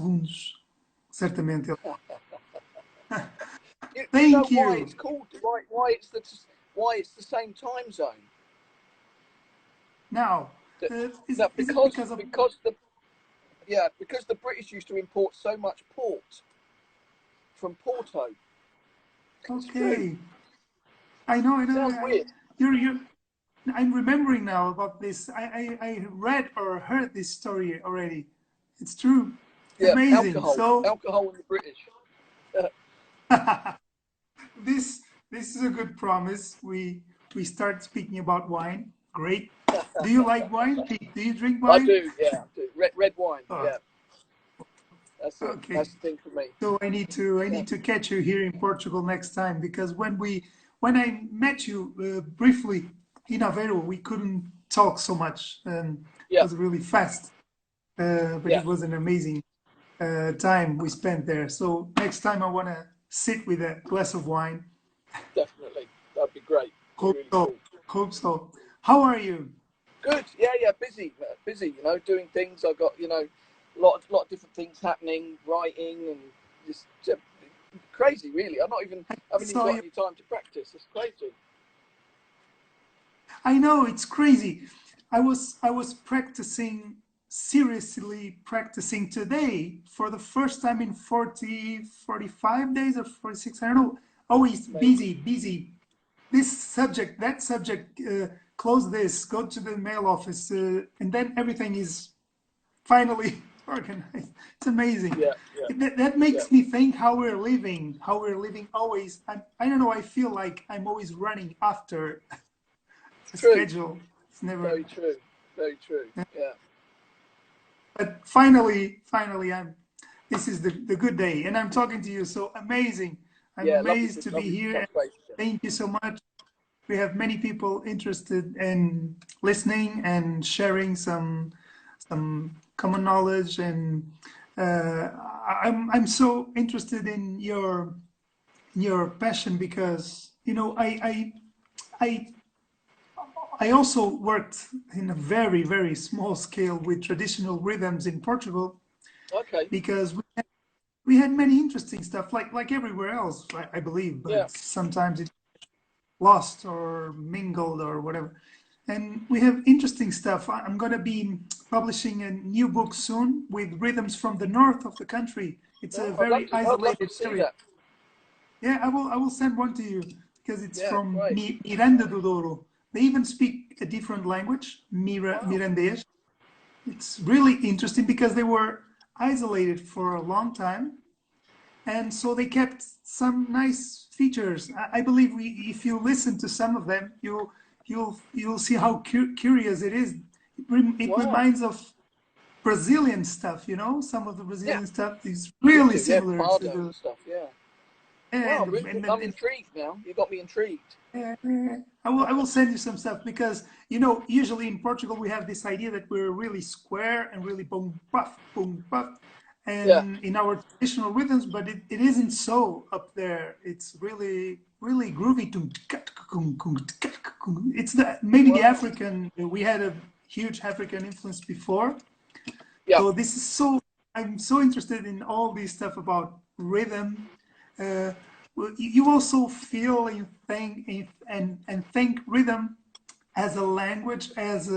segundos, certamente. You know Thank why you. it's called? Why it's the same time zone? Now, That, is it because of... because the British used to import so much port from Porto. It's true. Okay, I know, I know. Sounds weird. You're, I'm remembering now about this. I read or heard this story already. It's true. Yeah, Amazing. alcohol, So alcohol in the British. this this is a good promise. We start speaking about wine. Great. Do you like wine, Pete? Do you drink I wine? do, yeah, I do. Red wine, Oh, yeah, that's it. okay. That's the thing for me. So I Yeah, need to catch you here in Portugal next time because when I met you briefly in Aveiro, we couldn't talk so much. It yeah, was really fast, but yeah, it was an amazing time we spent there. So next time I want to sit with a glass of wine. definitely. That'd be great. Be Hope really so. cool. Hope so. How are you? Good. Yeah, yeah. Busy, busy. You know, doing things. I've got lot of different things happening, writing and just crazy. Really, I I haven't even saw got you. any time to practice. It's crazy. I know it's crazy. I was practicing seriously practicing today for the first time in 40 45 days or 46. I don't know. Always Amazing. busy, busy. This subject, that subject, close this, go to the mail office, and then everything is finally organized. It's amazing. Yeah, yeah, That yeah. makes me think how we're living always. I don't know, I feel like I'm always running after It's a true. schedule. It's never, Very true. Very true. Yeah. but finally, this is the good day, and I'm talking to you. So amazing. I'm Yeah. amazed to be Lovely to here. touch base again. Thank you so much. We have many people interested in listening and sharing some common knowledge, and I'm so interested in your passion because I I also worked in a very small scale with traditional rhythms in Portugal Okay. because we had many interesting stuff like everywhere else, I believe, Yeah. but sometimes it's lost or mingled or whatever. And we have interesting stuff. I'm going to be publishing a new book soon with rhythms from the north of the country. It's a Oh, very I'd love to isolated see area. that. Yeah, I will send one to you because it's Yeah. from Great. Miranda do Douro. They even speak a different language, Wow. Mirandês. It's really interesting because they were isolated for a long time, and so they kept some nice features. I believe if you listen to some of them, you'll see how curious it is. It Wow. reminds of Brazilian stuff, some of the Yeah. Brazilian stuff is Me really too. Yeah. similar to Fado and the stuff. Yeah. Wow. and Really, I'm intrigued now. You got me intrigued. I will send you some stuff because usually in Portugal we have this idea that we're really square and really boom puff, Yeah. and in our traditional rhythms, but it isn't so up there. It's really groovy. It's maybe the Wow. African. We had a huge African influence before, Yeah. so this is so. I'm so interested in all this stuff about rhythm. Uh, well, you also feel and think and think rhythm as a language, as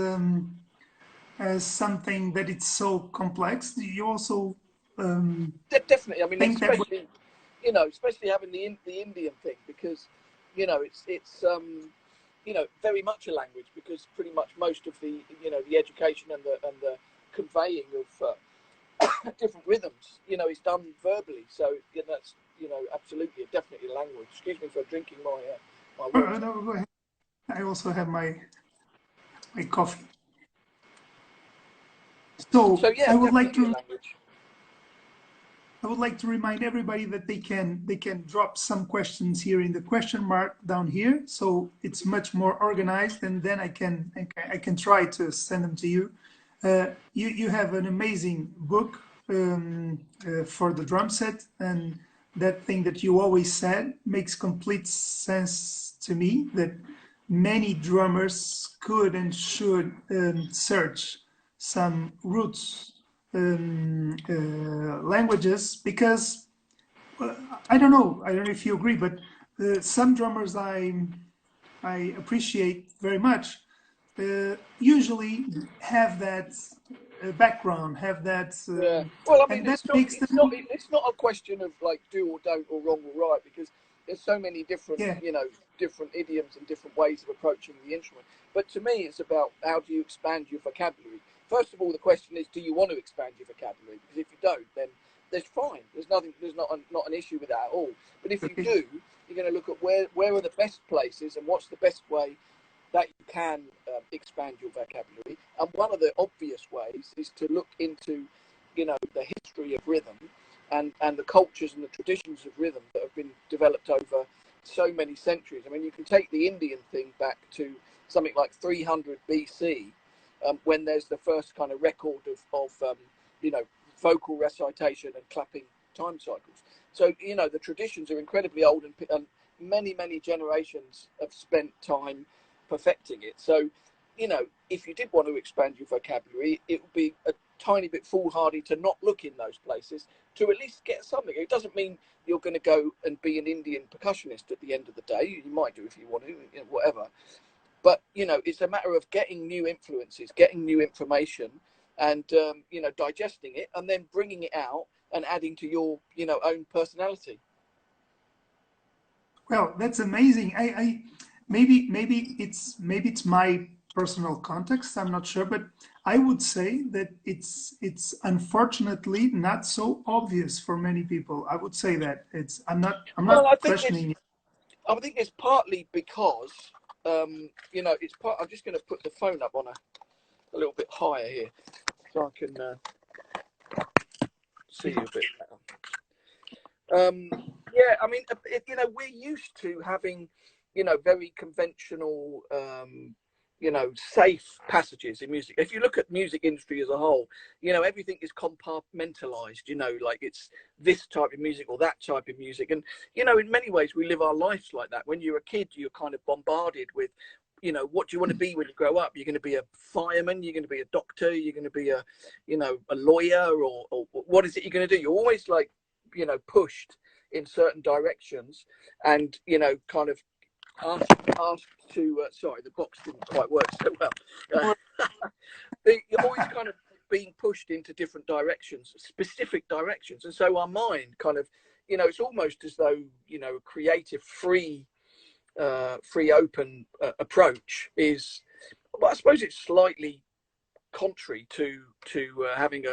something that it's so complex. You also Definitely. I mean, think that especially having the Indian thing because, it's very much a language because pretty much most of the education and the conveying of different rhythms, is done verbally. So that's absolutely, definitely a language. Excuse me for drinking my water. no, go ahead. I also have my coffee. So So yeah, definitely a language. I would like to remind everybody that they can drop some questions here in the question mark down here, so it's much more organized, and then I can try to send them to you. You have an amazing book for the drum set, and that thing that you always said makes complete sense to me. That many drummers could and should search some roots languages because I don't know. I don't know if you agree, but some drummers I appreciate very much usually have that background, have that, Yeah. Well, I mean, and that makes them, it's not a question of like do or don't or wrong or right, because there's so many different, yeah. different idioms and different ways of approaching the instrument. But to me, it's about how do you expand your vocabulary. First of all, the question is, do you want to expand your vocabulary? Because if you don't, then there's fine. There's nothing. There's not an issue with that at all. But if you Okay. do, you're going to look at where are the best places and what's the best way that you can expand your vocabulary. And one of the obvious ways is to look into, the history of rhythm and the cultures and the traditions of rhythm that have been developed over so many centuries. I mean, you can take the Indian thing back to something like 300 BC, when there's the first kind of record of vocal recitation and clapping time cycles. So, the traditions are incredibly old, and many, many generations have spent time perfecting it. So, if you did want to expand your vocabulary, it would be a tiny bit foolhardy to not look in those places to at least get something. It doesn't mean you're going to go and be an Indian percussionist at the end of the day. You might do if you want to, whatever. But, it's a matter of getting new influences, getting new information, and, digesting it and then bringing it out and adding to your, own personality. Well, that's amazing. Maybe it's my personal context. I'm not sure, but I would say that it's unfortunately not so obvious for many people. I would say that I'm Well, not questioning it. I think it's partly because, it's part. I'm just going to put the phone up on a little bit higher here, so I can see you a bit better. Yeah, I mean, we're used to having, very conventional, safe passages in music. If you look at music industry as a whole, everything is compartmentalized, like it's this type of music or that type of music. And, in many ways, we live our lives like that. When you're a kid, you're kind of bombarded with, what do you want to be when you grow up? You're going to be a fireman, you're going to be a doctor, you're going to be a lawyer, or what is it you're going to do? You're always like, pushed in certain directions and, kind of asked to, sorry, the box didn't quite work so well. You're always kind of being pushed into different directions, specific directions. And so our mind kind of, it's almost as though, a creative, free open approach is, well, I suppose it's slightly contrary to having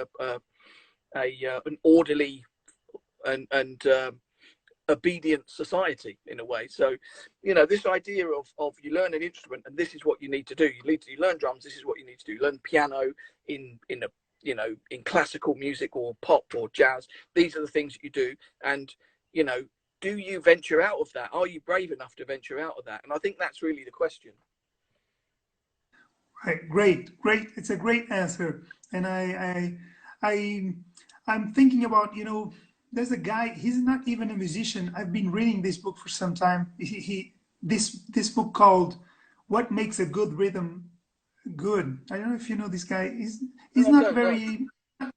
an orderly and obedient society in a way. So, this idea of you learn an instrument and this is what you need to do. You learn drums. This is what you need to do. Learn piano in classical music or pop or jazz. These are the things that you do. And, do you venture out of that? Are you brave enough to venture out of that? And I think that's really the question. Right, great. It's a great answer. And I'm thinking about, there's a guy, he's not even a musician. I've been reading this book for some time. This book called What Makes a Good Rhythm Good. I don't know if you know this guy. He's I not don't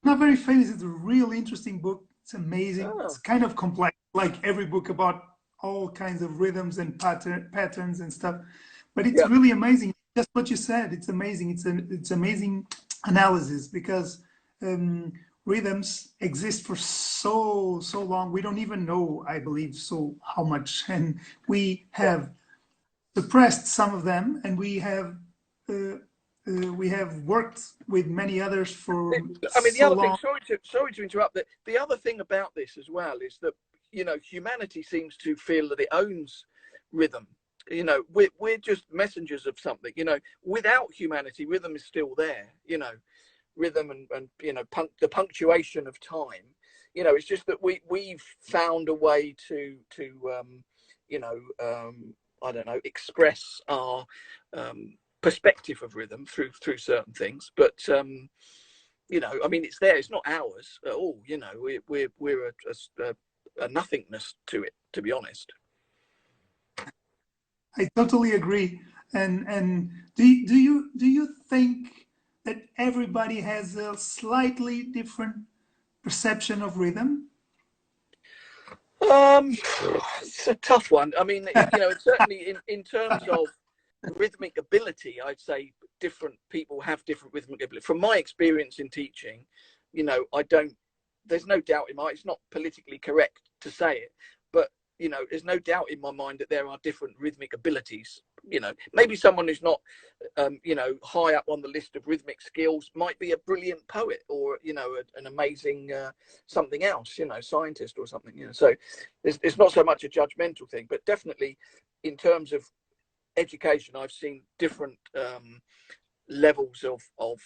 know. very famous. It's a real interesting book. It's amazing. Oh, It's kind of complex, like every book about all kinds of rhythms and patterns and stuff. But it's yeah. really amazing. Just what you said. It's amazing. It's amazing analysis because rhythms exist for so long. We don't even know, I believe, so how much, and we Yeah. have suppressed some of them, and we have worked with many others for I mean, the so other thing, long. sorry to interrupt, that the other thing about this as well is that, humanity seems to feel that it owns rhythm. We're just messengers of something. Without humanity, rhythm is still there. Rhythm and the punctuation of time. It's just that we've found a way to I don't know, express our perspective of rhythm through certain things. But I mean, it's there. It's not ours at all. We're a nothingness to it, to be honest. I totally agree. And do you think that everybody has a slightly different perception of rhythm? It's a tough one. I mean, you know, certainly in terms of rhythmic ability, I'd say different people have different rhythmic ability. From my experience in teaching, you know, there's no doubt in my, it's not politically correct to say it, but, you know, there's no doubt in my mind that there are different rhythmic abilities. You know, maybe someone who's not, you know, high up on the list of rhythmic skills might be a brilliant poet, or, you know, an amazing something else, you know, scientist or something, you know. So it's not so much a judgmental thing, but definitely in terms of education, I've seen different levels of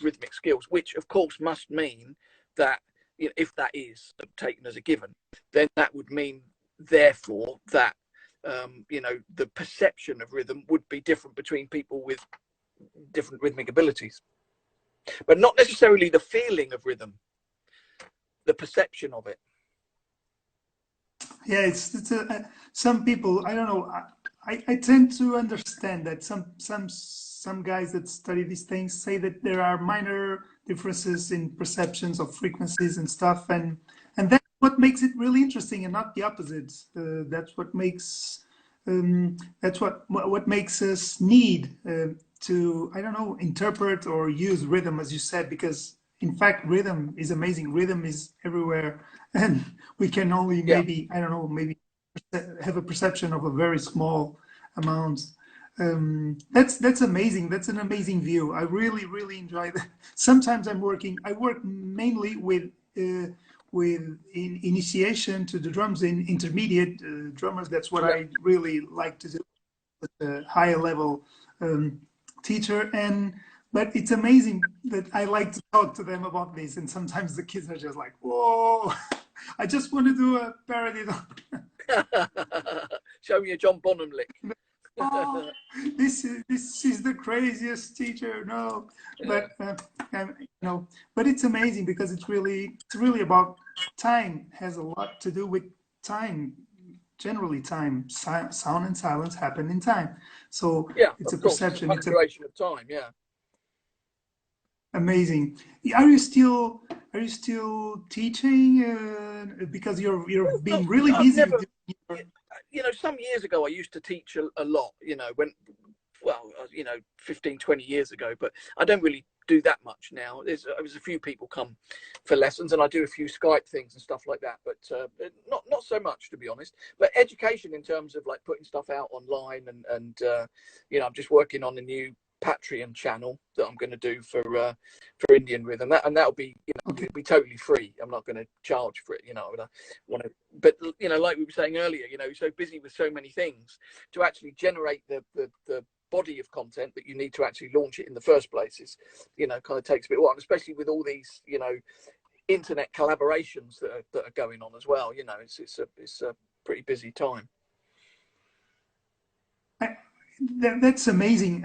rhythmic skills, which of course must mean that, you know, if that is taken as a given, then that would mean therefore that you know, the perception of rhythm would be different between people with different rhythmic abilities, but not necessarily the feeling of rhythm, the perception of it. Yeah, some people, I don't know, I tend to understand that some guys that study these things say that there are minor differences in perceptions of frequencies and stuff, and that's what makes it really interesting, and not the opposite. That's what makes what makes us need to, I don't know, interpret or use rhythm, as you said, because in fact rhythm is amazing. Rhythm is everywhere, and we can only Yeah. maybe, I don't know, maybe have a perception of a very small amount. That's amazing. That's an amazing view. I really enjoy that. Sometimes I work mainly with initiation to the drums in intermediate drummers. That's what Yeah. I really like to do with a higher level teacher. But it's amazing that I like to talk to them about this, and sometimes the kids are just like, "Whoa, I just want to do a parody." Show me a John Bonham lick. Oh, this is the craziest teacher. No, Yeah. but you know, but it's amazing because it's really about time. Has a lot to do with time. Generally, time, sound and silence happen in time. So Yeah, it's a of course, it's a perception. It's a fluctuation of time. Yeah. amazing. Are you still teaching? Because you've Not, been really I've busy. never, you know, some years ago I used to teach a lot, you know, when, well, you know, 15, 20 years ago, but I don't really do that much now. There's a few people come for lessons, and I do a few Skype things and stuff like that, but not so much, to be honest. But education in terms of like putting stuff out online, and you know, I'm just working on a new Patreon channel that I'm going to do for Indian Rhythm, and that'll be, you know, Okay. it'll be totally free. I'm not going to charge for it, you know. I want to, but you know, like we were saying earlier, you know, so busy with so many things to actually generate the body of content that you need to actually launch it in the first place is, you know, kind of takes a bit of while, especially with all these, you know, internet collaborations that are going on as well. You know, it's a pretty busy time. That's amazing.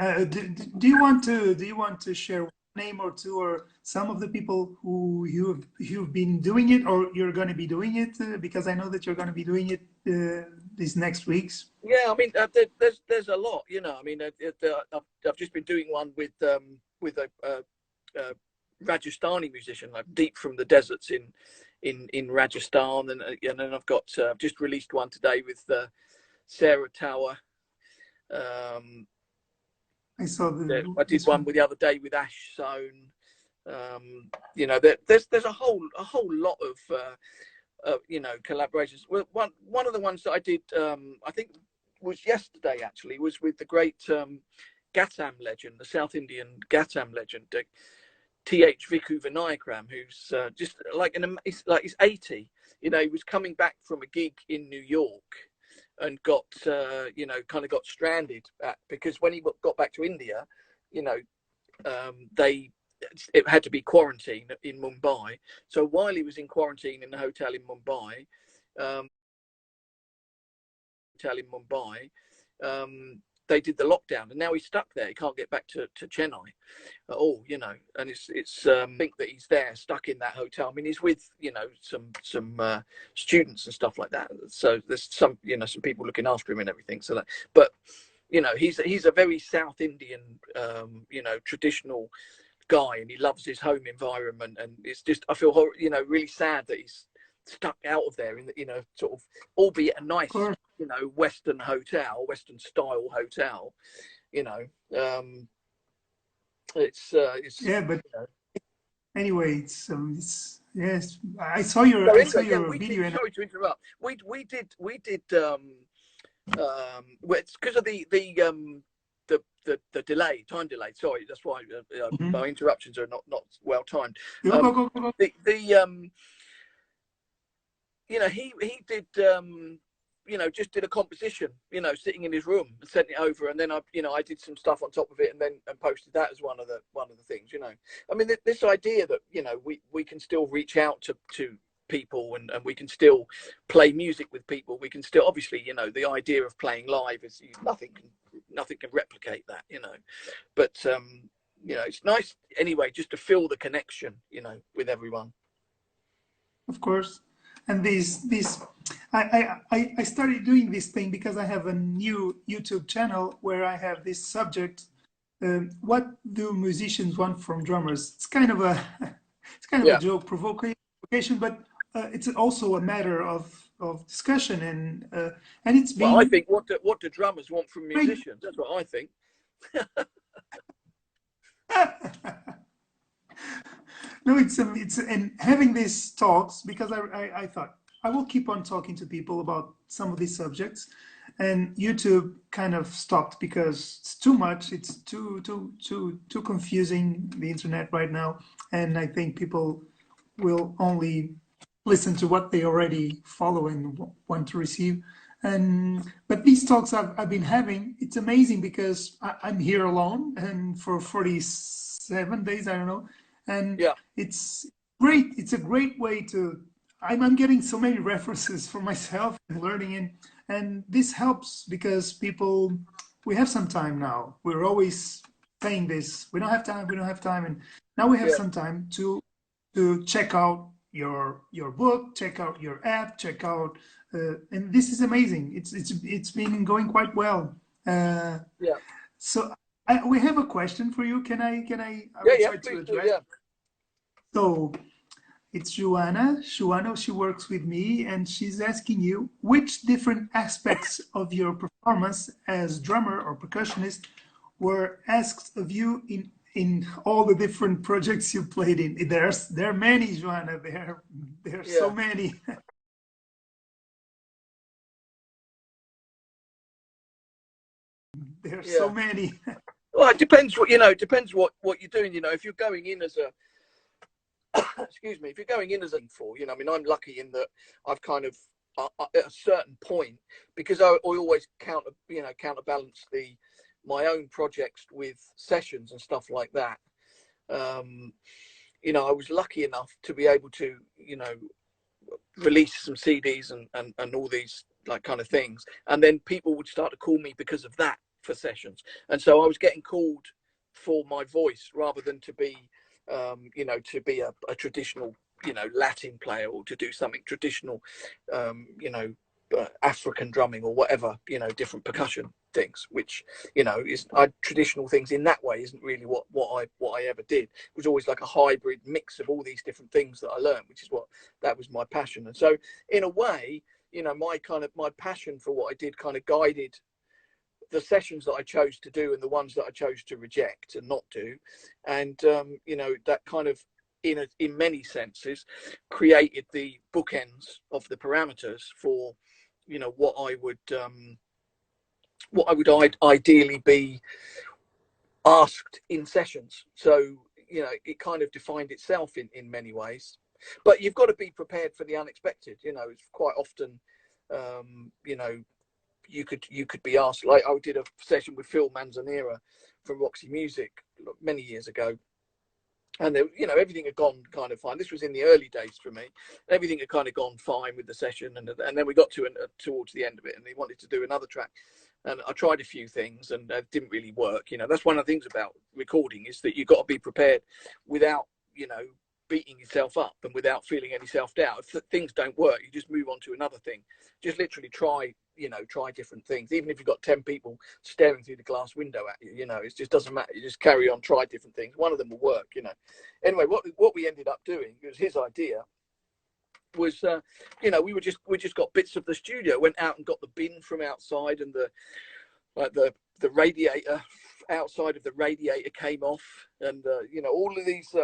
Do you want to share one name or two, or some of the people who you've been doing it, or you're going to be doing it? Because I know that you're going to be doing it these next weeks. Yeah, I mean, there's a lot, you know. I mean, I've just been doing one with a Rajasthani musician, like deep from the deserts in Rajasthan, and then I've got just released one today with Sarah Tower. I saw I did this one one. with the other day with Ash Sohn. You know, there's a whole lot of you know, collaborations. Well, one of the ones that I did, I think was yesterday actually, was with the great Gatam legend, the South Indian Gatam legend, T.H. Viku Vinayakram, who's just like he's 80. You know, he was coming back from a gig in New York and got you know, kind of got stranded because when he got back to India, you know, it had to be quarantined in Mumbai. So while he was in quarantine in the hotel in Mumbai, um, they did the lockdown, and now he's stuck there. He can't get back to Chennai at all, you know. And it's I think that he's there stuck in that hotel. I mean, he's with, you know, some students and stuff like that. So there's some, you know, some people looking after him and everything. So that, but you know, he's a very South Indian, you know, traditional guy, and he loves his home environment, and it's just, I feel, you know, really sad that he's stuck out of there in the, you know, sort of, albeit a nice, you know, Western style hotel, you know. It's yeah, but you know. anyway, it's yes. I saw your So I anyway, saw yeah, your video, and sorry to interrupt. We did well, it's because of the delay, time delay. Sorry, that's why my interruptions are not well timed. go. The you know, he did you know, just did a composition, you know, sitting in his room and sent it over, and then I did some stuff on top of it, and then posted that as one of the things, you know. I mean, this idea that, you know, we can still reach out to people, and we can still play music with people. We can still, obviously, you know, the idea of playing live is nothing can replicate that, you know. But you know, it's nice anyway just to feel the connection, you know, with everyone. Of course. And I started doing this thing because I have a new YouTube channel where I have this subject. What do musicians want from drummers? It's kind of a a joke, provocation, but it's also a matter of discussion, and it's been. Well, I think what do drummers want from musicians? That's what I think. No, it's and having these talks, because I thought I will keep on talking to people about some of these subjects, and YouTube kind of stopped because it's too much. It's too confusing, the internet right now, and I think people will only listen to what they already follow and want to receive. But these talks I've been having, it's amazing because I'm here alone, and for 47 days, I don't know. And it's great. It's a great way to, I'm getting so many references for myself and learning, and this helps because we have some time now. We're always saying this, we don't have time, and now we have some time to check out your book, check out your app, check out, and this is amazing. It's been going quite well. So we have a question for you. Can I try to address? Yeah. So it's Joanna. She works with me, and she's asking you which different aspects of your performance as drummer or percussionist were asked of you in all the different projects you played in. There are many, Joanna. There are so many. There are so many. Well, it depends what, you know. It depends what you're doing. You know, if you're going in as a excuse me, if you're going in as a for, you know, I mean, I'm lucky in that I've kind of at a certain point, because I always counterbalance my own projects with sessions and stuff like that. You know, I was lucky enough to be able to, you know, release some CDs and all these like kind of things, and then people would start to call me because of that for sessions, and so I was getting called for my voice rather than to be you know, to be a traditional, you know, Latin player, or to do something traditional, you know, African drumming or whatever, you know, different percussion things, which, you know, is traditional things in that way isn't really what I ever did. It was always like a hybrid mix of all these different things that I learned, which is that was my passion. And so in a way, you know, my passion for what I did kind of guided the sessions that I chose to do and the ones that I chose to reject and not do. And you know, that kind of in many senses created the bookends of the parameters for, you know, what I would ideally be asked in sessions. So, you know, it kind of defined itself in many ways. But you've got to be prepared for the unexpected. You know, it's quite often, you know, you could be asked, like I did a session with Phil Manzanera from Roxy Music many years ago, and you know, everything had gone kind of fine. This was in the early days for me. Everything had kind of gone fine with the session, and then we got towards the end of it, and they wanted to do another track, and I tried a few things, and it didn't really work. You know, that's one of the things about recording, is that you've got to be prepared without, you know, beating yourself up and without feeling any self-doubt. If things don't work, you just move on to another thing. Just literally try different things. Even if you've got 10 people staring through the glass window at you, it just doesn't matter. You just carry on, try different things. One of them will work, Anyway, what we ended up doing, it was his idea, was we just got bits of the studio, went out and got the bin from outside, and the radiator outside of the radiator came off, and all of these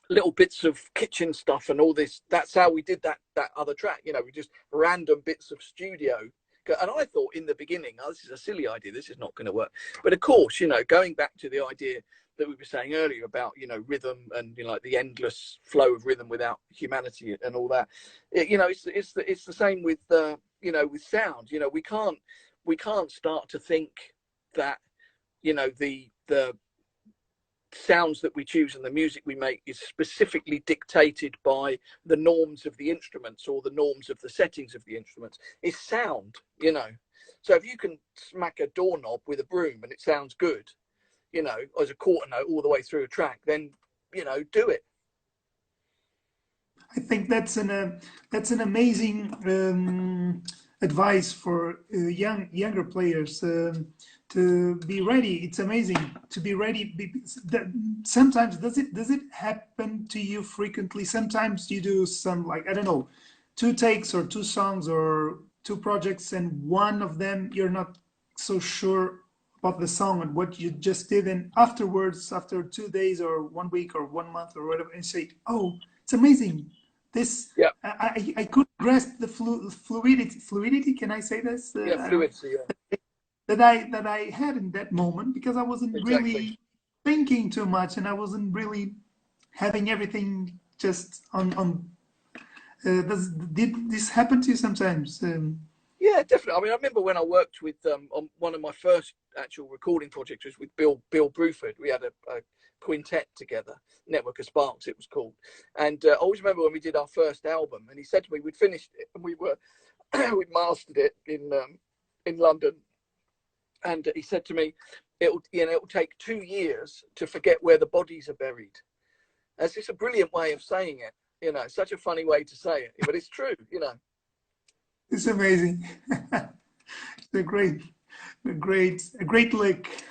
little bits of kitchen stuff and all this. That's how we did that other track. We just random bits of studio. And I thought in the beginning, oh, this is a silly idea, this is not going to work. But of course, going back to the idea that we were saying earlier about rhythm and like the endless flow of rhythm without humanity and all that, it's the same with with sound. We can't start to think that the sounds that we choose and the music we make is specifically dictated by the norms of the instruments or the norms of the settings of the instruments. It's sound. So if you can smack a doorknob with a broom and it sounds good, as a quarter note all the way through a track, then do it. I think that's an amazing advice for younger players, to be ready. It's amazing to be ready. Sometimes does it happen to you frequently? Sometimes you do some, like, I don't know, 2 takes or 2 songs or 2 projects, and one of them you're not so sure about the song and what you just did, and afterwards, after 2 days or 1 week or 1 month or whatever, and say, oh, it's amazing. This, yeah, I could grasp the fluidity. Can I say this? Fluidity. Yeah. that I had in that moment, because I wasn't Exactly. really thinking too much, and I wasn't really having everything just on. Did this happen to you sometimes? Yeah, definitely. I mean, I remember when I worked with on one of my first actual recording projects was with Bill Bruford. We had a quintet together, Network of Sparks it was called. And I always remember when we did our first album, and he said to me, we'd finished it and we'd mastered it in London. And he said to me, it'll take 2 years to forget where the bodies are buried. That's just a brilliant way of saying it. It's such a funny way to say it, but it's true. It's amazing. It's a great lick.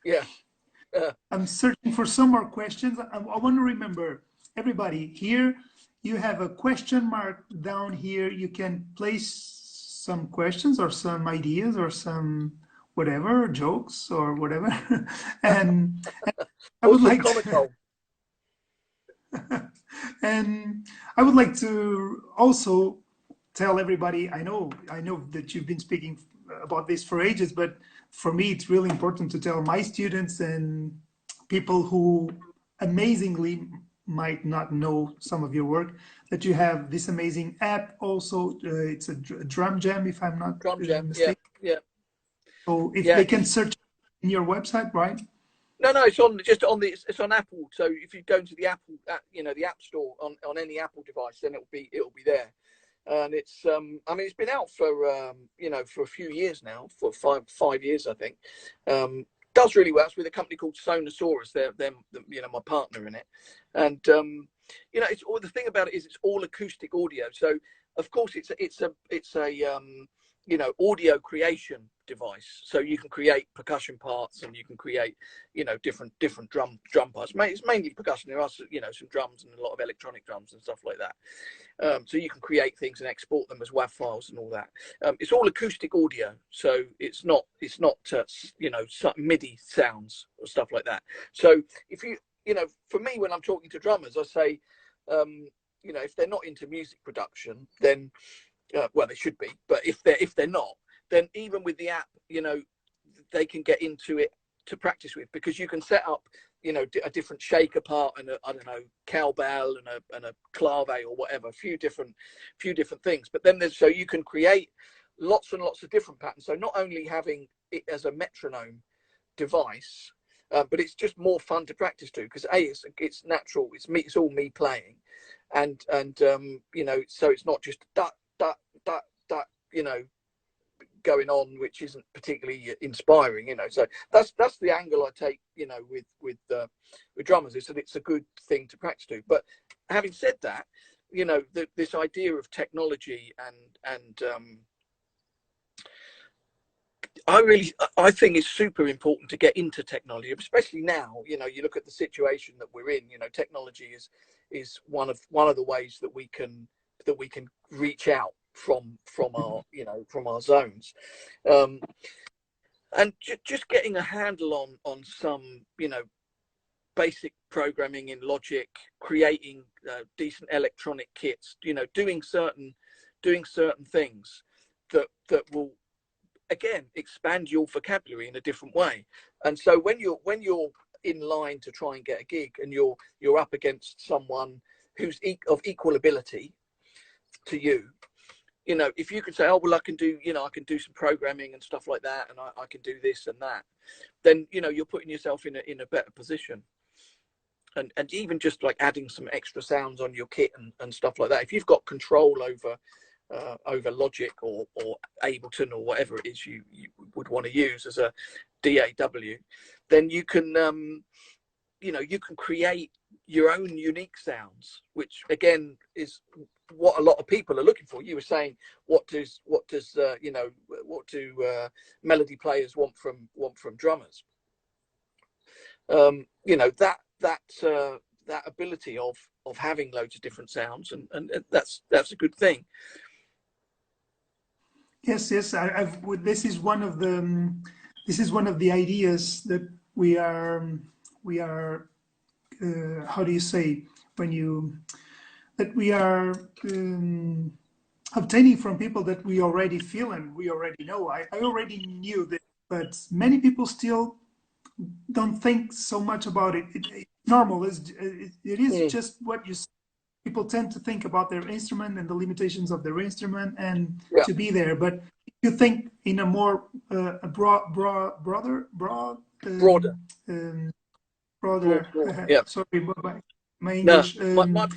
Yeah. I'm searching for some more questions. I want to remember everybody here. You have a question mark down here. You can place some questions or some ideas or some whatever, jokes or whatever. and I would like to, and I would like to also tell everybody, I know that you've been speaking about this for ages, but for me, it's really important to tell my students and people who amazingly might not know some of your work, that you have this amazing app also. It's a drum jam, if I'm not mistaken. Yeah. So if they can search in your website, right? No, it's on Apple. So if you go into the Apple, the App Store on any Apple device, then it'll be there. And it's it's been out for for a few years now, for five years I think. Does really well. It's with a company called Sonosaurus. They're my partner in it. And it's all, the thing about it is it's all acoustic audio. So of course it's a audio creation device. So you can create percussion parts, and you can create different drum parts. It's mainly percussion. There are some drums and a lot of electronic drums and stuff like that. So you can create things and export them as WAV files and all that. It's all acoustic audio, so it's not MIDI sounds or stuff like that. So if for me, when I'm talking to drummers, I say if they're not into music production, then well, they should be, but if they're not, then even with the app, they can get into it to practice with, because you can set up a different shaker part and cowbell and a clave or whatever, a few different things. But then so you can create lots and lots of different patterns. So not only having it as a metronome device, but it's just more fun to practice to, because it's natural. It's all me playing, and so it's not just that going on which isn't particularly inspiring, you know. So that's the angle I take, you know, with drummers, is that it's a good thing to practice to. But having said that, you know, this idea of technology and I think it's super important to get into technology, especially now. You know, you look at the situation that we're in. You know, technology is one of the ways that we can reach out from our, you know, from our zones, and just getting a handle on some, you know, basic programming in Logic, creating decent electronic kits, you know, doing certain things that will again expand your vocabulary in a different way. And so when you're in line to try and get a gig, and you're up against someone who's of equal ability to you, you know, if you could say, oh well, I can do some programming and stuff like that, and I can do this and that, then, you know, you're putting yourself in a better position. And even just like adding some extra sounds on your kit and stuff like that, if you've got control over Logic or Ableton or whatever it is you would want to use as a DAW, then you can you know, you can create your own unique sounds, which again is what a lot of people are looking for. You were saying, what does you know, what do melody players want from drummers? You know, that ability of having loads of different sounds, and that's a good thing. Yes, this is one of the ideas that we are how do you say, that we are obtaining from people that we already feel and we already know. I already knew that, but many people still don't think so much about it. It's normal. It is just what you say. People tend to think about their instrument and the limitations of their instrument and to be there. But if you think in a more broader. Yeah. Sorry, my English. No, my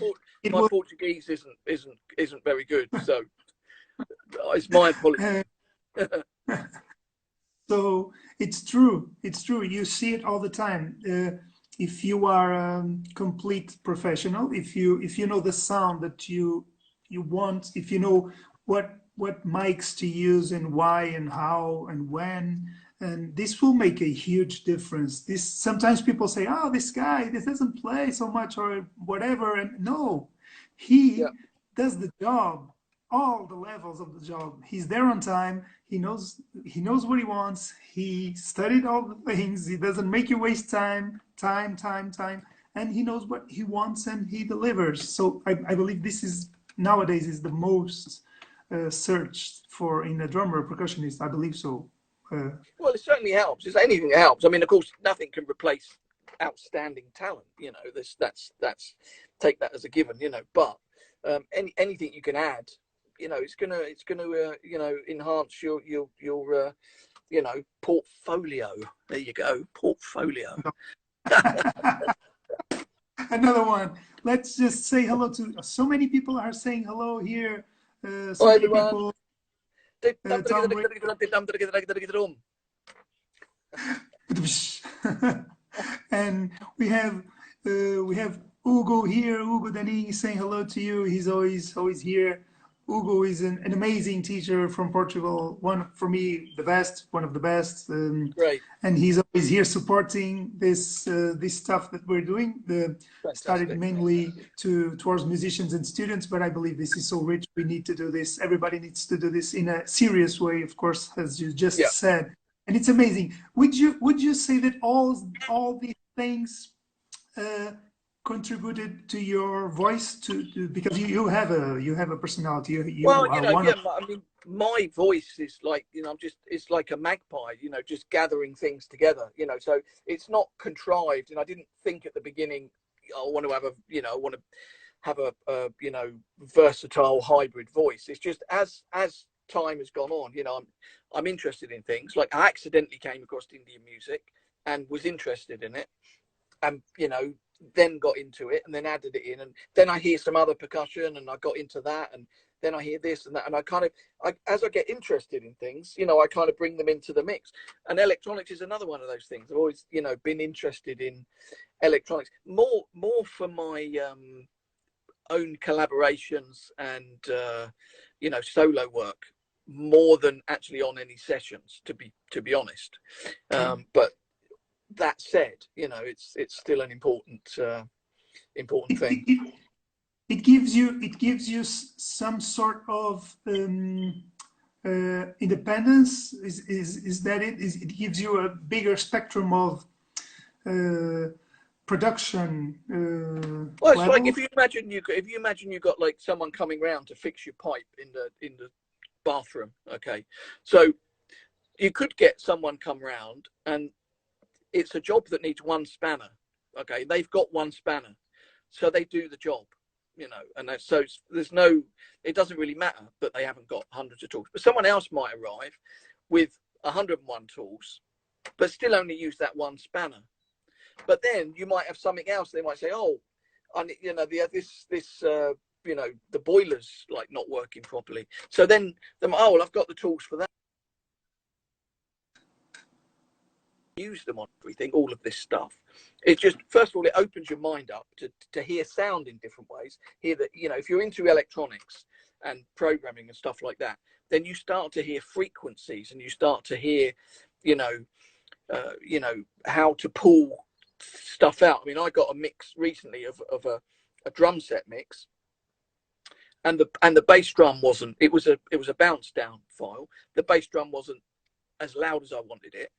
Portuguese isn't very good, so it's my apologies. So it's true. You see it all the time. If you are a complete professional, if you know the sound that you want, if you know what mics to use and why and how and when, and this will make a huge difference. Sometimes people say, oh, this doesn't play so much or whatever, and no, he does the job, all the levels of the job. He's there on time. He knows what he wants. He studied all the things. He doesn't make you waste time, and he knows what he wants and he delivers. So I believe this is nowadays is the most searched for in a drummer or percussionist. I believe so. Well, it certainly helps. If anything, it helps. I mean, of course, nothing can replace outstanding talent. You know, that's take that as a given. You know, but anything you can add, you know, it's gonna you know, enhance your you know, portfolio. There you go, portfolio. Another one. Let's just say hello to so many people are saying hello here. So many people. And we have Hugo here. Hugo Dani saying hello to you. He's always here. Hugo is an amazing teacher from Portugal. For me, one of the best. Great. And he's always here supporting this stuff that we're doing. Started mainly towards musicians and students, but I believe this is so rich. We need to do this. Everybody needs to do this in a serious way, of course, as you just said. And it's amazing. Would you say that all these things contributed to your voice because you have a personality. Well, you know, I mean, my voice is like, you know, it's like a magpie, you know, just gathering things together, you know, so it's not contrived. And I didn't think at the beginning, I want to have a you know, versatile hybrid voice. It's just as time has gone on, you know, I'm interested in things. Like I accidentally came across Indian music and was interested in it. you know, then got into it and then added it in, and then I hear some other percussion and I got into that, and then I hear this and that, and I kind of, as I get interested in things, you know, I kind of bring them into the mix. And electronics is another one of those things. I've always, you know, been interested in electronics more for my own collaborations and you know, solo work, more than actually on any sessions, to be honest. But that said, you know, it's still an important thing. It gives you some sort of independence. Is that it? It gives you a bigger spectrum of production. Well, it's like if you imagine you got like someone coming round to fix your pipe in the bathroom. Okay, so you could get someone come round and it's a job that needs one spanner. Okay, they've got one spanner, so they do the job, you know, and so there's no, it doesn't really matter that they haven't got hundreds of tools. But someone else might arrive with 101 tools, but still only use that one spanner. But then you might have something else. They might say, oh, you know, this you know, the boiler's like not working properly. So then, oh, well, I've got the tools for that. Use them on everything, all of this stuff. It's just, first of all, it opens your mind up to hear sound in different ways. Hear that, you know, if you're into electronics and programming and stuff like that, then you start to hear frequencies and you start to hear, you know, how to pull stuff out. I mean, I got a mix recently of a drum set mix, and the bass drum wasn't. It was a bounce down file. The bass drum wasn't as loud as I wanted it,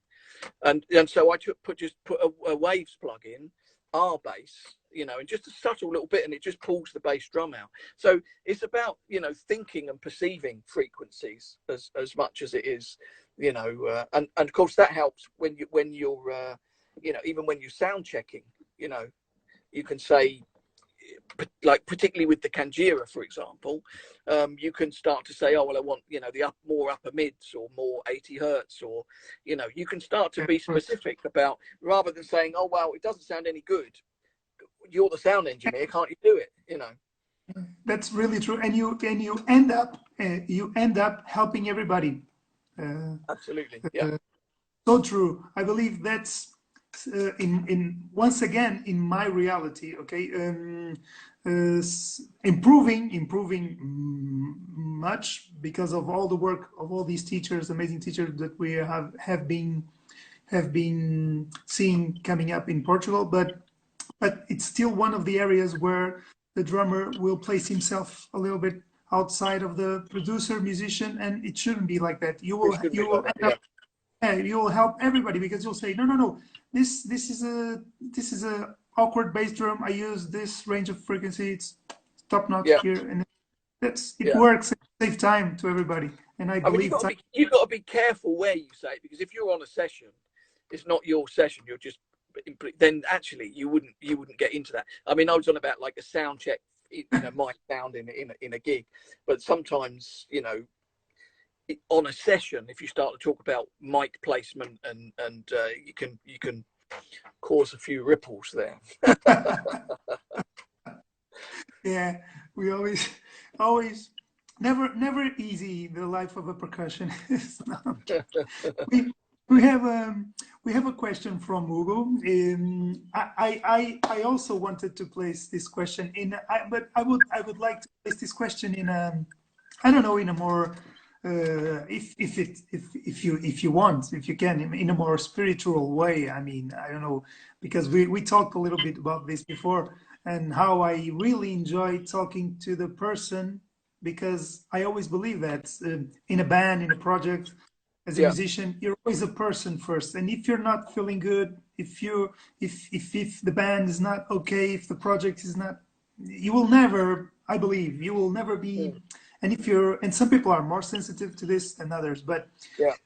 and so I put a waves plug in, R bass, you know, and just a subtle little bit, and it just pulls the bass drum out. So it's about, you know, thinking and perceiving frequencies as much as it is, you know, and of course that helps when you're you know, even when you're sound checking, you know, you can say, like particularly with the Kanjira, for example, you can start to say, oh well, I want, you know, the more upper mids or more 80 hertz, or, you know, you can start to be specific about, rather than saying, oh well, it doesn't sound any good, you're the sound engineer, can't you do it, you know? That's really true, and you end up helping everybody. Absolutely, yeah. So true. I believe that's in once again in my reality. Okay, improving much because of all the work of all these teachers, amazing teachers that we have been seeing coming up in Portugal. But it's still one of the areas where the drummer will place himself a little bit outside of the producer musician, and it shouldn't be like that. You will end up, you will help everybody, because you'll say, no, this is a awkward bass drum. I use this range of frequency. It's top notch here, and it works. It saves time to everybody, and I believe you've got to be careful where you say it, because if you're on a session, it's not your session. You're just, then actually you wouldn't get into that. I mean, I was on about like a sound check, you know, mic sound in a gig, but sometimes, you know, on a session, if you start to talk about mic placement and you can cause a few ripples there. Yeah, we always never easy, the life of a percussionist. We have a question from Hugo. I also wanted to place this question in, but I would like to place this question in a, I don't know, in a more if you want, if you can, in a more spiritual way. I mean, I don't know, because we talked a little bit about this before, and how I really enjoy talking to the person, because I always believe that in a band, in a project, as a musician, you're always a person first. And if you're not feeling good, if the band is not okay, if the project is not, you will never, I believe, you will never be. And some people are more sensitive to this than others, but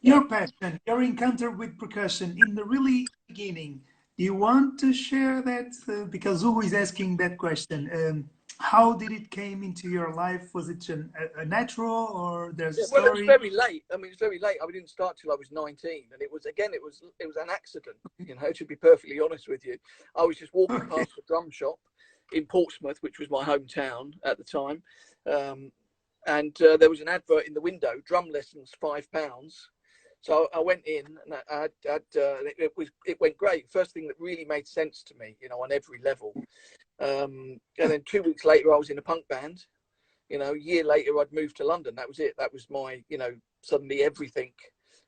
your passion, your encounter with percussion in the really beginning, do you want to share that? Because Hugo is asking that question. how did it came into your life? Was it a natural, or there's a Yeah, well, it was story? very late. I mean, it was very late. I didn't start till I was 19, and it was again, it was an accident. You know, to be perfectly honest with you, I was just walking Okay. past the drum shop in Portsmouth, which was my hometown at the time, and there was an advert in the window: drum lessons, £5. So I went in, and it went great. First thing that really made sense to me, you know, on every level. And then 2 weeks later, I was in a punk band. You know, a year later, I'd moved to London. That was it. That was my, you know, suddenly everything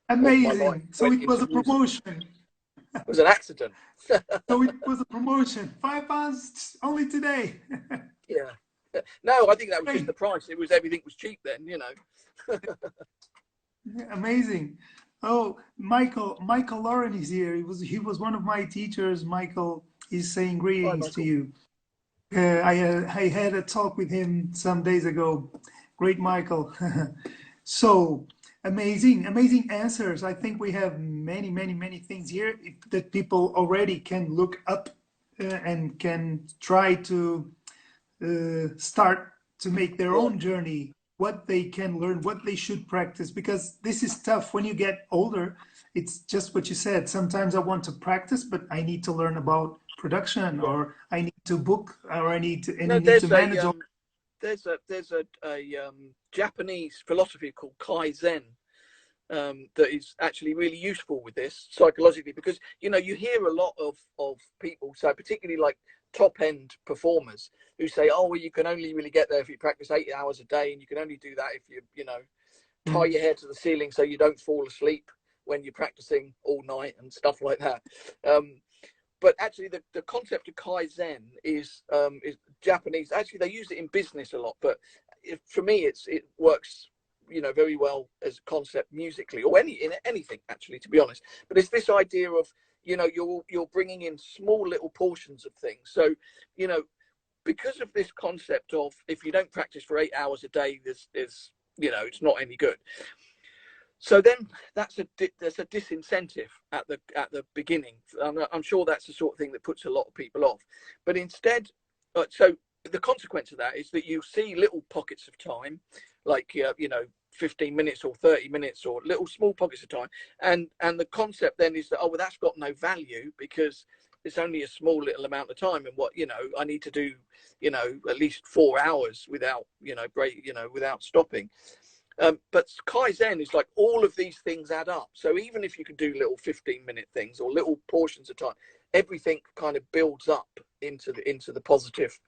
of my life Amazing. So went it was into a music. promotion. It was an accident. So it was a promotion. £5 only today. Yeah. No, I think that was just Great. the price. It was everything was cheap then, you know. Amazing. Oh, Michael Lauren is here. He was one of my teachers. Michael is saying Hi, greetings to Michael. you. I had a talk with him some days ago. Great, Michael. So amazing answers. I think we have many things here that people already can look up and can try to start to make their Yeah. own journey, what they can learn, what they should practice, because this is tough when you get older. It's just what you said. Sometimes I want to practice, but I need to learn about production, Yeah. or I need to book, or and No, you need to manage all. there's a Japanese philosophy called Kaizen, that is actually really useful with this psychologically, because you know you hear a lot of people, so particularly like top end performers, who say, oh well, you can only really get there if you practice 8 hours a day, and you can only do that if you know, tie your hair to the ceiling so you don't fall asleep when you're practicing all night and stuff like that. But actually, the concept of Kaizen is Japanese. Actually, they use it in business a lot, but for me, it works, you know, very well as a concept musically, or in anything actually, to be honest. But it's this idea of, you know, you're bringing in small little portions of things. So, you know, because of this concept of, if you don't practice for 8 hours a day, there's you know, it's not any good. So then there's a disincentive at the beginning. I'm sure that's the sort of thing that puts a lot of people off. But instead, so the consequence of that is that you see little pockets of time, like you know, 15 minutes or 30 minutes, or little small pockets of time, and the concept then is that, oh well, that's got no value because it's only a small little amount of time, and what, you know, I need to do, you know, at least 4 hours without, you know, break, you know, without stopping. But Kaizen is like all of these things add up. So even if you can do little 15-minute things or little portions of time, everything kind of builds up into the positive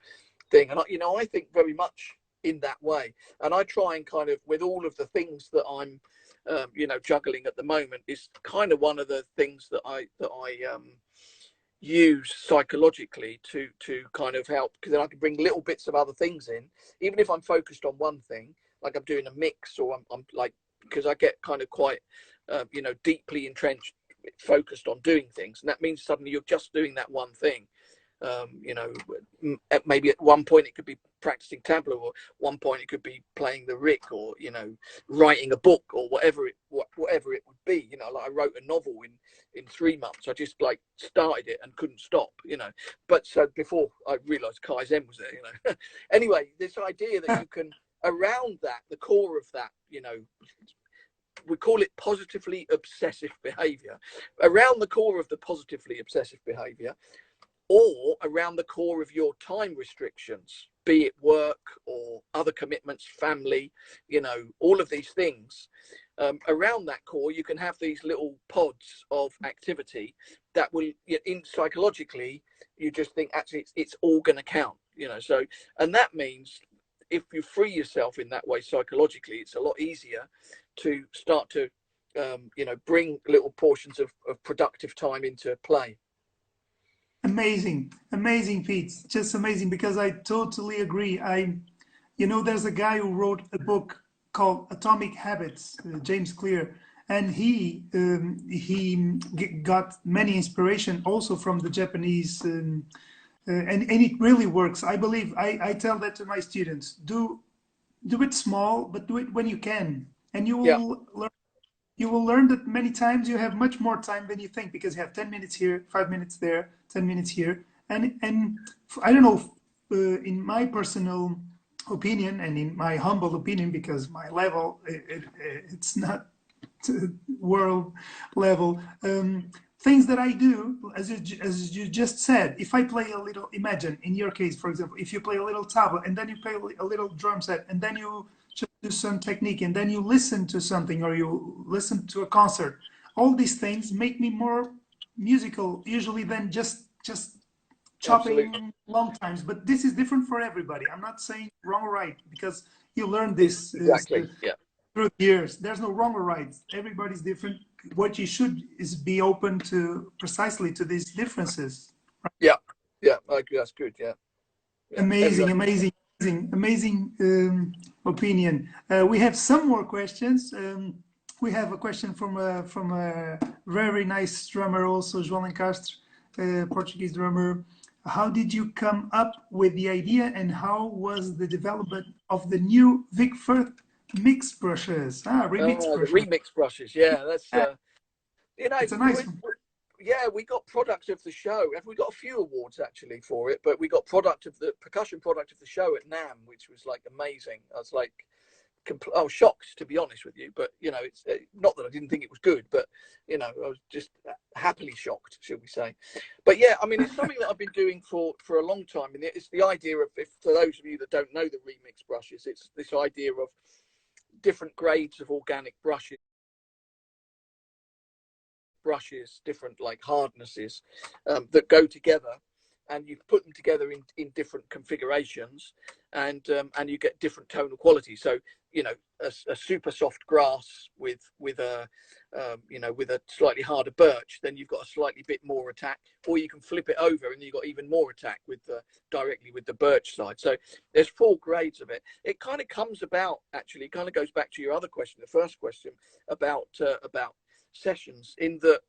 thing. And you know, I think very much in that way. And I try and kind of, with all of the things that I'm, you know, juggling at the moment, is kind of one of the things that I use psychologically to kind of help, because then I can bring little bits of other things in, even if I'm focused on one thing, like I'm doing a mix, or I'm like, because I get kind of quite you know, deeply entrenched, focused on doing things, and that means suddenly you're just doing that one thing. You know, maybe at one point it could be practicing tabla, or one point it could be playing the rick, or, you know, writing a book, or whatever it would be. You know, like I wrote a novel in 3 months. I just like started it and couldn't stop, you know. But so before I realized Kaizen was there, you know. Anyway, this idea that you can, around that, the core of that, you know, we call it positively obsessive behavior. Around the core of the positively obsessive behavior, or around the core of your time restrictions, be it work or other commitments, family, you know, all of these things. Around that core, you can have these little pods of activity that will, in psychologically, you just think actually it's all going to count, you know. So, and that means if you free yourself in that way psychologically, it's a lot easier to start to, you know, bring little portions of productive time into play. Amazing, Pete. Just amazing, because I totally agree. You know, there's a guy who wrote a book called Atomic Habits, James Clear, and he got many inspiration also from the Japanese, and it really works. I believe I tell that to my students: do it small, but do it when you can, and Yeah. you will learn that many times you have much more time than you think, because you have 10 minutes here, 5 minutes there, 10 minutes here. And I don't know, in my personal opinion and in my humble opinion, because my level, it's not world level, things that I do, as you just said, if I play a little, imagine in your case, for example, if you play a little tabla and then you play a little drum set and then you just do some technique and then you listen to something or you listen to a concert, all these things make me more musical usually than just Absolutely. chopping long times. But this is different for everybody. I'm not saying wrong or right, because you learn this Exactly. Yeah. through the years. There's no wrong or right. Everybody's different. What you should is be open to precisely to these differences. Yeah. Yeah. I agree. That's good. Yeah. Yeah. Amazing, Everyone. amazing, amazing, amazing opinion. We have some more questions. We have a question from a very nice drummer, also João Lencastre, Portuguese drummer. How did you come up with the idea, and how was the development of the new Vic Firth mix brushes? Remix The brushes. remix brushes. Yeah. That's you know, It's a nice one. yeah, we got product of the show, and we got a few awards actually for it. But we got product of the percussion product of the show at NAM, which was like amazing. I was like, I was shocked, to be honest with you. But you know, it's not that I didn't think it was good, but you know, I was just happily shocked, should we say? But yeah, I mean, it's something that I've been doing for a long time, and it's the idea of, if for those of you that don't know the remix brushes, it's this idea of different grades of organic brushes, different like hardnesses that go together, and you put them together in different configurations, and you get different tonal quality. So you know, a super soft grass with a you know, with a slightly harder birch, then you've got a slightly bit more attack, or you can flip it over and you've got even more attack with directly with the birch side. So there's 4 grades of it. It kind of comes about, actually, kind of goes back to your other question, the first question about sessions, in that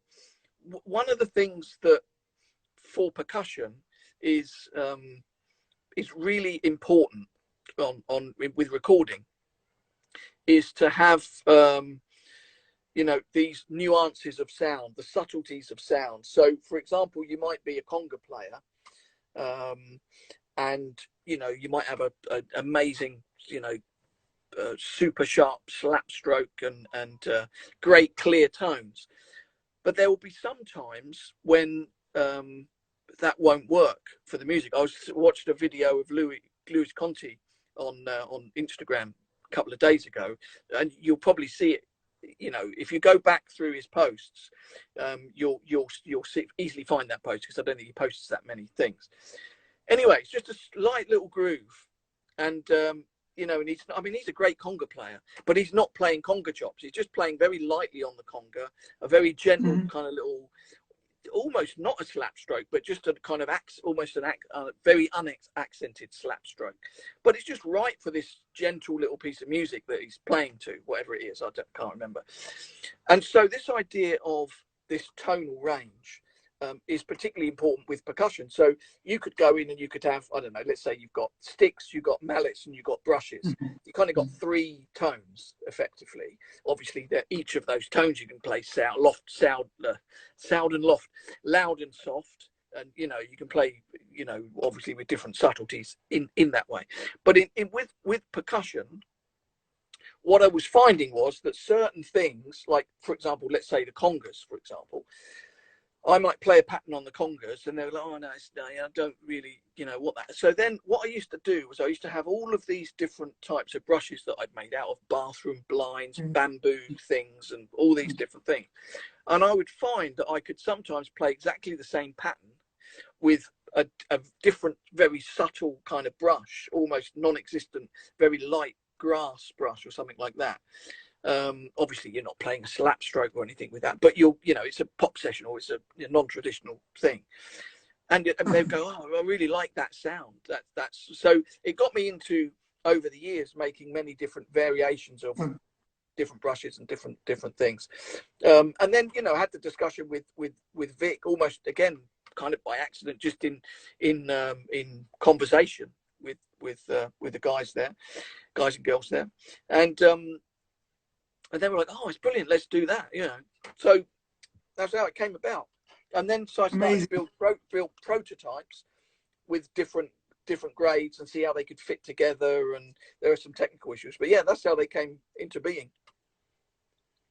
one of the things that for percussion is really important with recording is to have you know, these nuances of sound, the subtleties of sound. So for example, you might be a conga player and you know, you might have a amazing, you know, super sharp slap stroke and great clear tones, but there will be some times when that won't work for the music. I watched a video of Louis Conti on Instagram a couple of days ago, and you'll probably see it. You know, if you go back through his posts, you'll easily find that post, because I don't think he posts that many things. Anyway, it's just a slight little groove, and you know, and he's a great conga player, but he's not playing conga chops. He's just playing very lightly on the conga, a very gentle kind of little, almost not a slap stroke, but just a kind of almost an very unaccented slap stroke. But it's just right for this gentle little piece of music that he's playing to, whatever it is. Can't remember. And so this idea of this tonal range is particularly important with percussion. So you could go in and you could have, I don't know, let's say you've got sticks, you've got mallets, and you've got brushes. You kind of got 3 tones effectively. Obviously, each of those tones you can play sound and loft, loud and soft, and you know, you can play, you know, obviously with different subtleties in that way. But with percussion, what I was finding was that certain things, like for example, let's say the congas, for example, I might play a pattern on the congas and they're like, oh no, I don't really, you know, what that. So then what I used to do was I used to have all of these different types of brushes that I'd made out of bathroom blinds, bamboo things, and all these different things. And I would find that I could sometimes play exactly the same pattern with a different, very subtle kind of brush, almost non-existent, very light grass brush or something like that. Obviously you're not playing a slap stroke or anything with that, but you know, it's a pop session or it's a non-traditional thing, and they go, oh, I really like that sound. That's so it got me into, over the years, making many different variations of different brushes and different things, and then, you know, I had the discussion with Vic, almost again kind of by accident, just in conversation with the guys and girls there, and they were like, oh, it's brilliant, let's do that, you know. So that's how it came about. And then so I started to build prototypes with different different grades and see how they could fit together. And there are some technical issues, but yeah, that's how they came into being.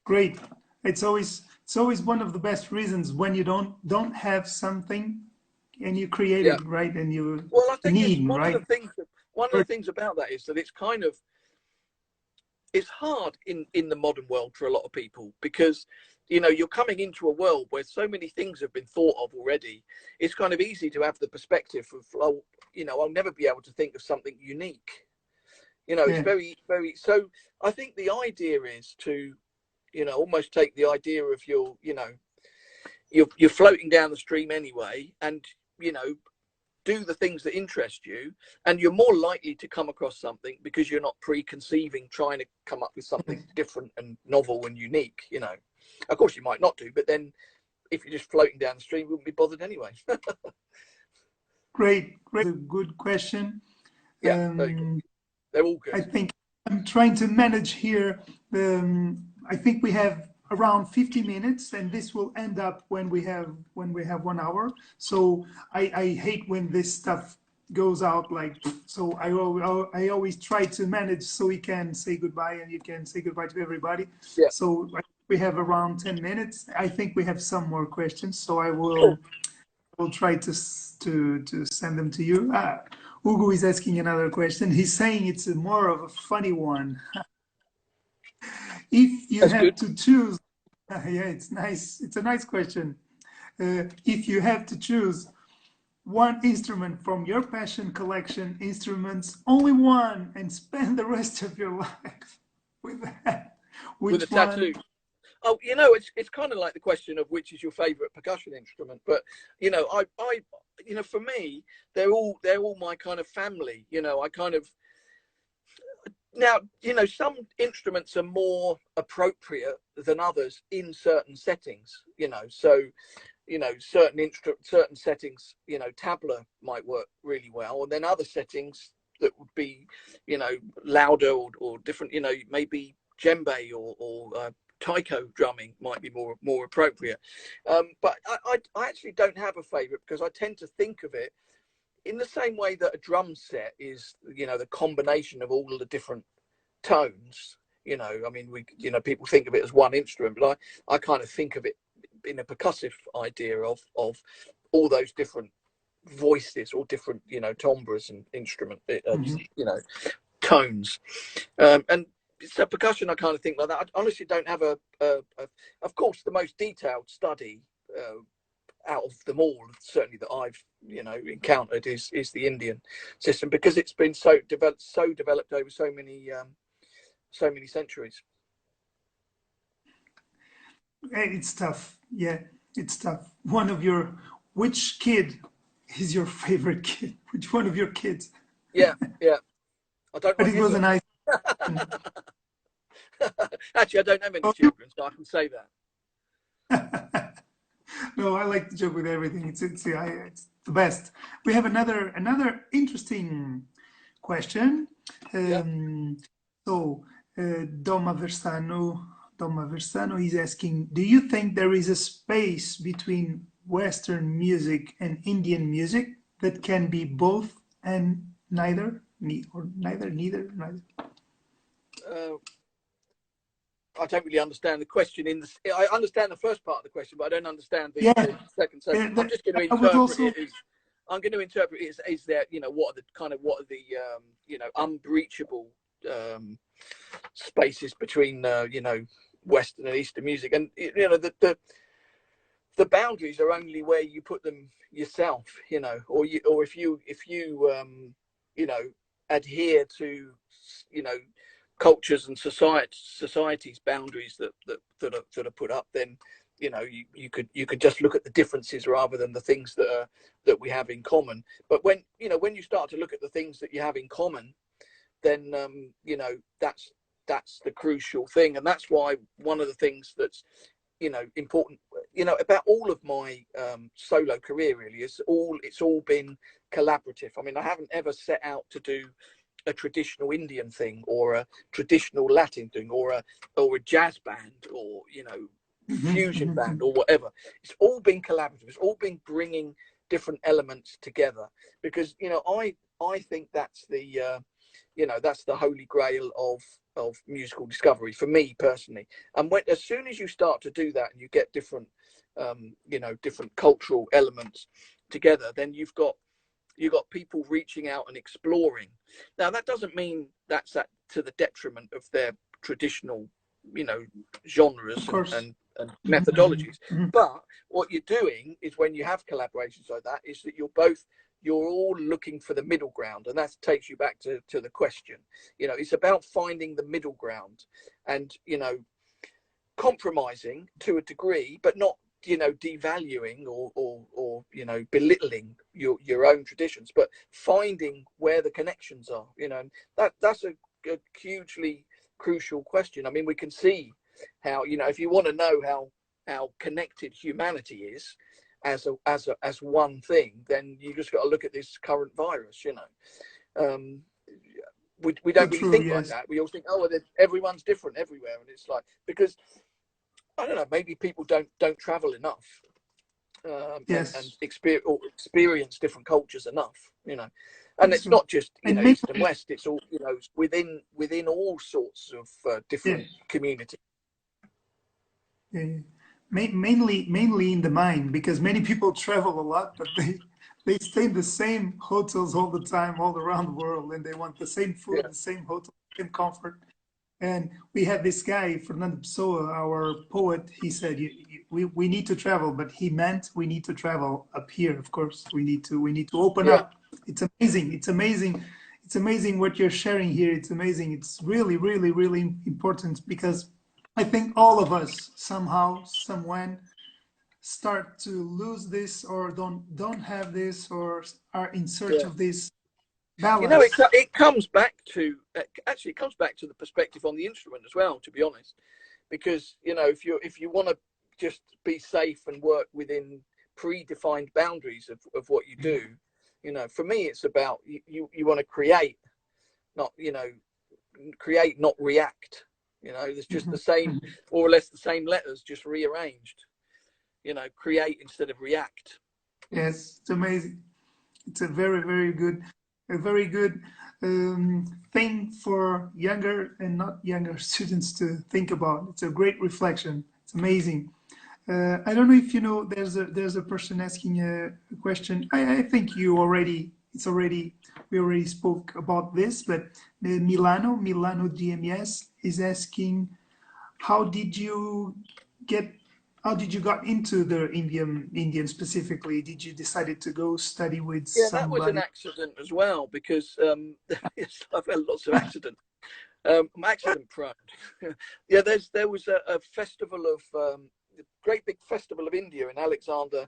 Great. It's always one of the best reasons when you don't have something and you create Yeah. it, right? And you Well, I think need, one right? of the things about that is that it's hard in the modern world for a lot of people, because you're coming into a world where so many things have been thought of already. It's kind of easy to have the perspective of, oh, I'll never be able to think of something unique. It's very, very, so I think the idea is to almost take the idea of you're floating down the stream anyway, and do the things that interest you, and you're more likely to come across something because you're not preconceiving, trying to come up with something different and novel and unique. Of course you might not do, but then if you're just floating down the stream, you wouldn't be bothered anyway. Great. A good question. Yeah, they're all good. I think I'm trying to manage here. I think we have around 50 minutes, and this will end up when we have 1 hour. So I hate when this stuff goes out like so. I always try to manage so we can say goodbye and you can say goodbye to everybody. Yeah. So we have around 10 minutes. I think we have some more questions, so I will try to send them to you. Hugo is asking another question. He's saying it's more of a funny one. If you have to choose, yeah, it's nice. It's a nice question. If you have to choose one instrument from your passion collection instruments, only one, and spend the rest of your life with that, with a tattoo. Oh, it's kind of like the question of which is your favorite percussion instrument. But for me, they're all my kind of family. I kind of, now, some instruments are more appropriate than others in certain settings, so, certain settings, tabla might work really well. And then other settings that would be, louder or different, maybe djembe or taiko drumming might be more appropriate. But I actually don't have a favorite, because I tend to think of it in the same way that a drum set is, the combination of all of the different tones. I mean, people think of it as one instrument, but I kind of think of it in a percussive idea of all those different voices or different, timbres and instrument, tones. And so percussion, I kind of think like that. I honestly don't have of course, the most detailed study out of them all, certainly that I've encountered, is the Indian system, because it's been so developed over so many centuries. It's tough. Yeah, it's tough. Which kid is your favorite kid? Which one of your kids? Yeah. I don't. But it was a nice. Actually, I don't have any children, so I can say that. No, I like to joke with everything. It's the best. We have another interesting question. So Doma Versano is asking, do you think there is a space between Western music and Indian music that can be both and neither? Neither? I don't really understand the question. I understand the first part of the question, but I don't understand the second. So I'm just going to interpret it as, I'm going to interpret it as that, what are the unbreachable spaces between Western and Eastern music, and the boundaries are only where you put them yourself, or if you adhere to cultures and societies boundaries that are put up, then you could just look at the differences rather than the things that we have in common. But when you start to look at the things that you have in common, then that's the crucial thing. And that's why one of the things that's important about all of my solo career really is it's all been collaborative. I mean, I haven't ever set out to do a traditional Indian thing or a traditional Latin thing or a jazz band or fusion band or whatever. It's all been collaborative. It's all been bringing different elements together, because I think that's the that's the holy grail of musical discovery for me personally. And as soon as you start to do that and you get different different cultural elements together, then you've got people reaching out and exploring. Now that doesn't mean that's to the detriment of their traditional genres and methodologies. Mm-hmm. But what you're doing is, when you have collaborations like that, is that you're all looking for the middle ground, and that takes you back to the question. It's about finding the middle ground, and compromising to a degree, but not devaluing or belittling your own traditions, but finding where the connections are. And that's a hugely crucial question. I mean, we can see how, if you want to know how connected humanity is as one thing, then you just got to look at this current virus. We don't really think like that. We all think, oh, well, everyone's different everywhere, and it's like, because I don't know, maybe people don't travel enough and experience different cultures enough, and it's not just east and west, it's all within all sorts of different communities. Mainly in the mind, because many people travel a lot, but they stay in the same hotels all the time, all around the world, and they want the same food, the same hotel, same comfort. And we had this guy, Fernando Pessoa, our poet. He said, "We need to travel," but he meant we need to travel up here. Of course, we need to open up. It's amazing. It's amazing. It's amazing what you're sharing here. It's amazing. It's really, really, really important, because I think all of us somehow, somewhen, start to lose this, or don't have this, or are in search of this balance. It comes back to the perspective on the instrument as well, to be honest, because if you want to just be safe and work within predefined boundaries of what you do, for me it's about you want to create, not react. There's just the same, more or less the same letters, just rearranged. Create instead of react. Yes, it's amazing. It's a very good thing for younger and not younger students to think about. It's a great reflection. It's amazing. I don't know if you know. There's a person asking a question. I think we already spoke about this, but Milano GMS is asking, how did you got into the Indian specifically? Did you decided to go study with somebody? That was an accident as well, because I've had lots of accidents. I'm accident prone. There was a festival of great big festival of India in Alexander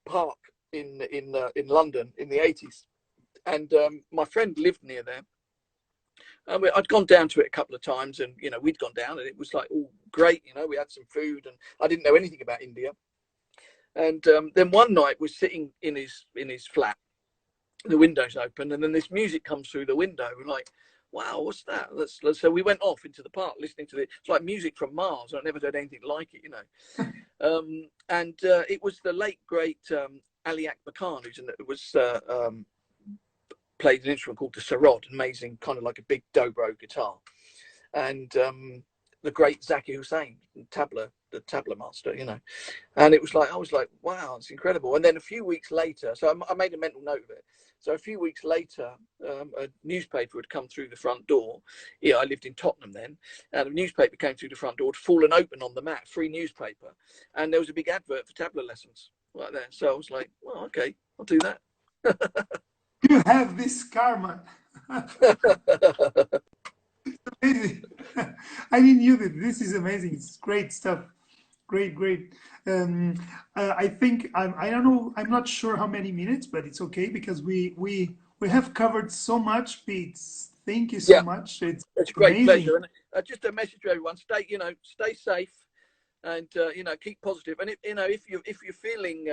Park in London in the 80s, and my friend lived near there. I'd gone down to it a couple of times, and we'd gone down, and it was like all great. We had some food, and I didn't know anything about India. And then one night we're sitting in his flat, the window's open, and then this music comes through the window. We're like, wow, what's that? So we went off into the park listening to it. It's like music from Mars. I've never heard anything like it, and it was the late great Ali Akbar Khan, who played an instrument called the sarod, amazing, kind of like a big dobro guitar, and the great Zakir Hussain, the tabla master, and I was like, wow, it's incredible. And then a few weeks later, so I made a mental note of it. So a few weeks later, a newspaper had come through the front door. I lived in Tottenham then, and a newspaper came through the front door, had fallen open on the mat, free newspaper, and there was a big advert for tabla lessons right there. So I was like, well, okay, I'll do that. You have this karma. It's amazing. I didn't knew that. This is amazing. It's great stuff. Great. I think I don't know. I'm not sure how many minutes, but it's okay, because we have covered so much, Pete. Thank you so much. It's a great amazing. pleasure. And just a message to everyone: stay safe, and keep positive. And if you're feeling,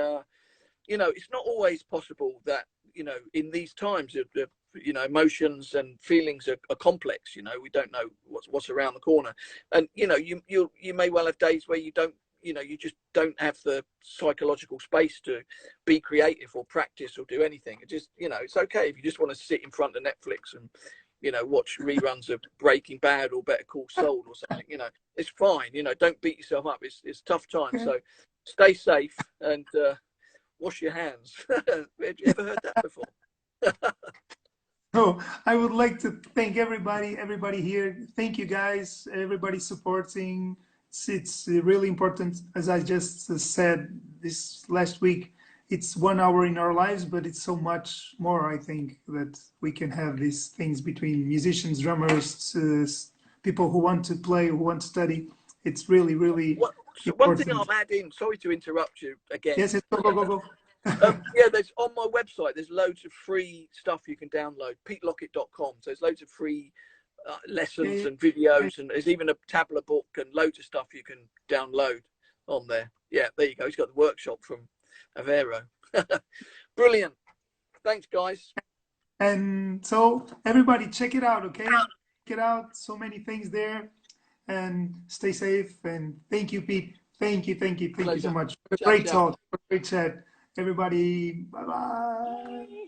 it's not always possible that in these times emotions and feelings are complex. We don't know what's around the corner, and you may well have days where you don't you know, you just don't have the psychological space to be creative or practice or do anything. It just, you know, it's okay if you just want to sit in front of Netflix and, you know, watch reruns of Breaking Bad or Better Call Saul or something. You know, it's fine. You know, don't beat yourself up. It's tough times. So stay safe and wash your hands. Have you ever heard that before? So I would like to thank everybody here. Thank you guys, everybody supporting. It's really important, as I just said this last week. It's 1 hour in our lives, but it's so much more. I think that we can have these things between musicians, drummers, people who want to play, who want to study. It's really, really So one thing important. I'll add in, sorry to interrupt you again. Yes, yes, go, go, go, go. Yeah, there's on my website, there's loads of free stuff you can download, petelockett.com. So there's loads of free lessons and videos, and there's even a tabla book and loads of stuff you can download on there. Yeah, there you go. He's got the workshop from Avero. Brilliant. Thanks, guys. And so everybody check it out, okay? Check it out. So many things there. And stay safe. And thank you, Pete. Thank you, thank you, thank you so much. Ciao, Great ciao. talk, great chat. Everybody, bye-bye.